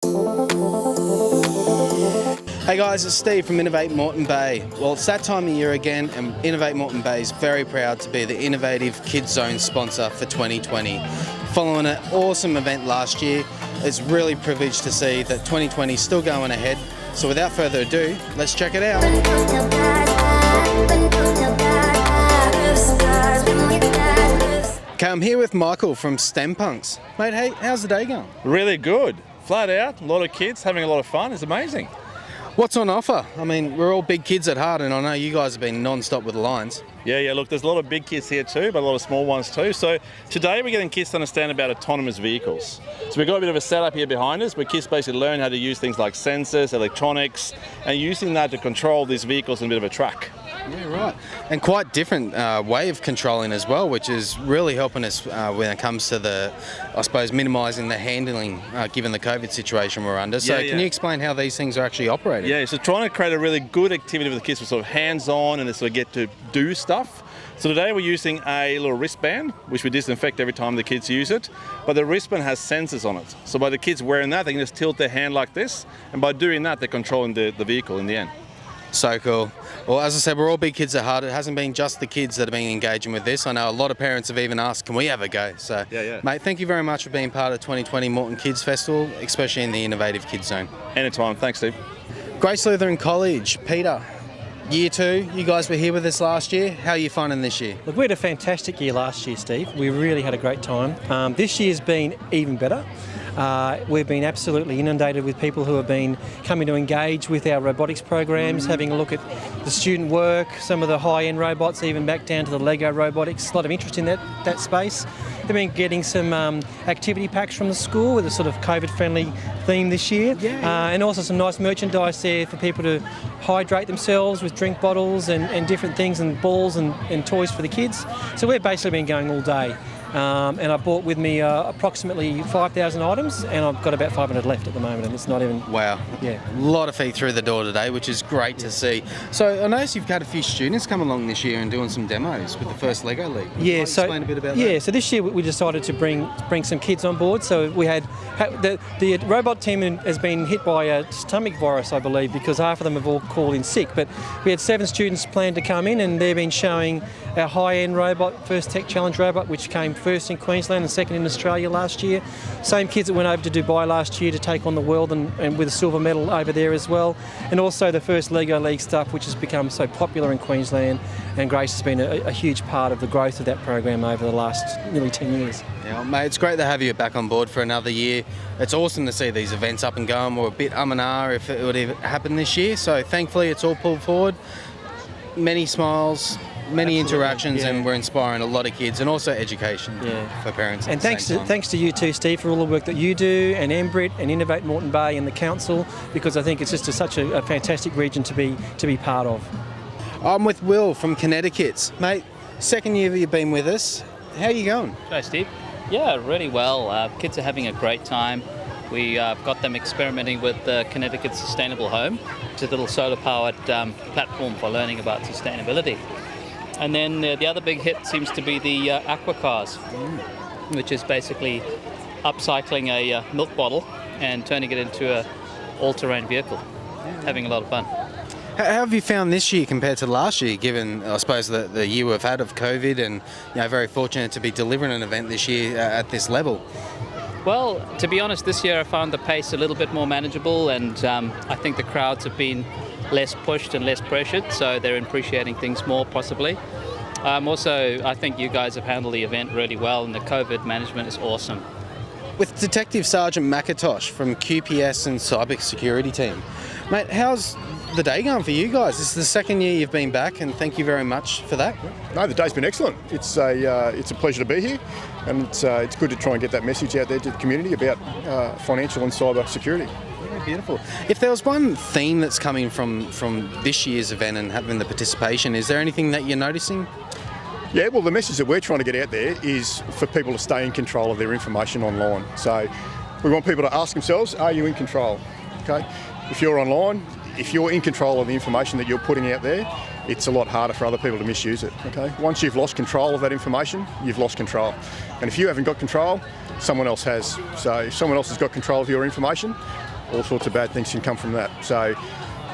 Hey guys, it's Steve from Innovate Moreton Bay. Well, it's that time of year again, and Innovate Moreton Bay is very proud to be the Innovative Kids Zone sponsor for 2020. Following an awesome event last year, it's really privileged to see that 2020 is still going ahead. So without further ado, let's check it out. Okay, I'm here with Michael from STEM Punks. Mate, hey, how's the day going? Really good. Flat out, a lot of kids having a lot of fun. It's amazing. What's on offer? I mean, we're all big kids at heart, and I know you guys have been non-stop with the lines. Yeah, look, there's a lot of big kids here too, but a lot of small ones too. So today we're getting kids to understand about autonomous vehicles. So we've got a bit of a setup here behind us where kids basically learn how to use things like sensors, electronics, and using that to control these vehicles in a bit of a truck. Yeah, right. And quite different way of controlling as well, which is really helping us when it comes to the, I suppose, minimising the handling given the COVID situation we're under. So can you explain how these things are actually operating? Yeah, so trying to create a really good activity with the kids, with sort of hands-on and they sort of get to do stuff. So today we're using a little wristband, which we disinfect every time the kids use it, but the wristband has sensors on it. So by the kids wearing that, they can just tilt their hand like this, and by doing that, they're controlling the vehicle in the end. So cool. Well, as I said, we're all big kids at heart. It hasn't been just the kids that have been engaging with this. I know a lot of parents have even asked, can we have a go? So, mate, thank you very much for being part of 2020 Moreton Kids Festival, especially in the Innovative Kids Zone. Anytime. Thanks, Steve. Grace Lutheran College, Peter. Year 2, you guys were here with us last year. How are you finding this year? Look, we had a fantastic year last year, Steve. We really had a great time. This year's been even better. We've been absolutely inundated with people who have been coming to engage with our robotics programs, having a look at the student work, some of the high-end robots, even back down to the Lego robotics. A lot of interest in that space. They've been getting some activity packs from the school with a sort of COVID-friendly theme this year, and also some nice merchandise there for people to hydrate themselves with drink bottles and different things, and balls and toys for the kids. So we've basically been going all day. And I brought with me approximately 5,000 items, and I've got about 500 left at the moment, and it's not even... Wow. Yeah. A lot of feet through the door today, which is great to see. So I noticed you've had a few students come along this year and doing some demos with the first Lego League. Yeah, so explain a bit about that. Yeah, so this year we decided to bring some kids on board. So we had the robot team has been hit by a stomach virus, I believe, because half of them have all called in sick. But we had 7 students planned to come in, and they've been showing our high-end robot, first Tech Challenge robot, which came first in Queensland and second in Australia last year. Same kids that went over to Dubai last year to take on the world and with a silver medal over there as well. And also the first Lego League stuff, which has become so popular in Queensland. And Grace has been a huge part of the growth of that program over the last nearly 10 years. Yeah, mate, it's great to have you back on board for another year. It's awesome to see these events up and going. We're a bit and ah if it would happen this year. So thankfully it's all pulled forward. Many smiles, many interactions, and we're inspiring a lot of kids, and also education for parents. And thanks to you too, Steve, for all the work that you do, and Embrit and Innovate Moreton Bay and the council, because I think it's just such a fantastic region to be part of. I'm with Will from Connecticut. Mate, second year that you've been with us. How are you going? Hi, Steve. Yeah, really well. Kids are having a great time. We got them experimenting with Connecticut Sustainable Home, which is a little solar-powered platform for learning about sustainability. And then the other big hit seems to be the aqua cars, which is basically upcycling a milk bottle and turning it into a all-terrain vehicle. Having a lot of fun. How have you found this year compared to last year, given, I suppose, the year we've had of COVID, and very fortunate to be delivering an event this year at this level? Well, to be honest, this year I found the pace a little bit more manageable, and I think the crowds have been less pushed and less pressured, so they're appreciating things more, possibly. Also, I think you guys have handled the event really well, and the COVID management is awesome. With Detective Sergeant McIntosh from QPS and Cyber Security Team. Mate, how's the day going for you guys? This is the second year you've been back, and thank you very much for that. No, the day's been excellent. It's a pleasure to be here, and it's good to try and get that message out there to the community about financial and cyber security. Yeah, beautiful. If there was one theme that's coming from this year's event and having the participation, is there anything that you're noticing? Yeah, well, the message that we're trying to get out there is for people to stay in control of their information online. So we want people to ask themselves, are you in control? Okay. If you're online, if you're in control of the information that you're putting out there, it's a lot harder for other people to misuse it. Okay. Once you've lost control of that information, you've lost control. And if you haven't got control, someone else has. So if someone else has got control of your information, all sorts of bad things can come from that. So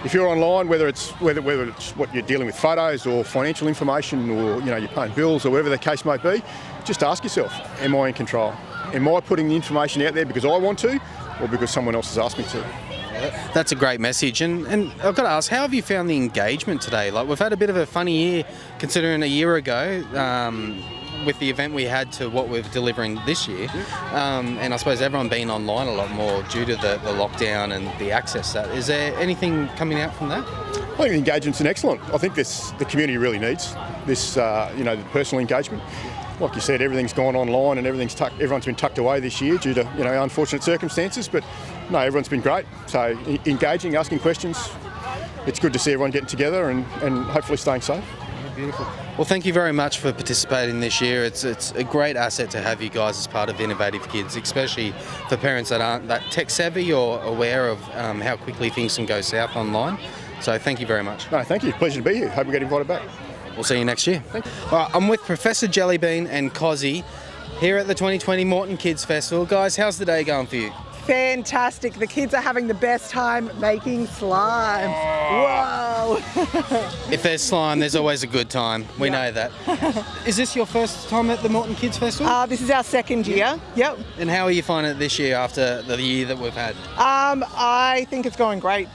if you're online, whether it's what you're dealing with, photos or financial information, or you're paying bills or whatever the case may be, just ask yourself, am I in control? Am I putting the information out there because I want to, or because someone else has asked me to? That's a great message, and I've got to ask, how have you found the engagement today? Like, we've had a bit of a funny year, considering a year ago, with the event we had to what we're delivering this year, and I suppose everyone being online a lot more due to the lockdown and the access to that. Is there anything coming out from that? I think the engagement's excellent. I think the community really needs this, the personal engagement. Like you said, everything's gone online and everyone's been tucked away this year due to unfortunate circumstances. But no, everyone's been great. So engaging, asking questions. It's good to see everyone getting together and hopefully staying safe. Beautiful. Well, thank you very much for participating this year. It's a great asset to have you guys as part of Innovative Kids, especially for parents that aren't that tech savvy or aware of how quickly things can go south online. So thank you very much. No, thank you. Pleasure to be here. Hope we get invited back. We'll see you next year. Thank you. All right, I'm with Professor Jellybean and Cozzy here at the 2020 Moreton Kids Festival. Guys, how's the day going for you? Fantastic. The kids are having the best time making slime. Wow. If there's slime, there's always a good time. We know that. Is this your first time at the Moreton Kids Festival? This is our second year. Yep. And how are you finding it this year after the year that we've had? I think it's going great.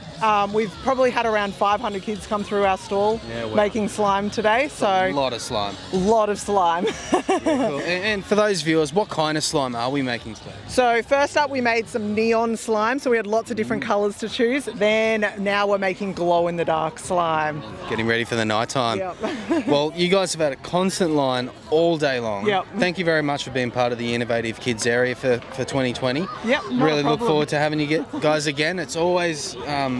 We've probably had around 500 kids come through our stall making slime today. So a lot of slime. A lot of slime. Cool. And for those viewers, what kind of slime are we making today? So first up, we made some neon slime. So we had lots of different colours to choose. Then now we're making glow-in-the-dark slime. Getting ready for the night time. Yep. Well, you guys have had a constant line all day long. Yep. Thank you very much for being part of the Innovative Kids area for 2020. Yep. Really look forward to having you guys again. It's always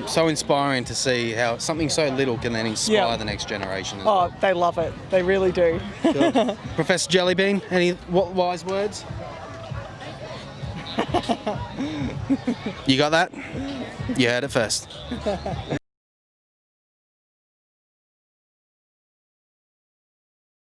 so inspiring to see how something so little can then inspire the next generation as well. They love it. They really do. Cool. Professor Jellybean, any wise words? You got that? You heard it first.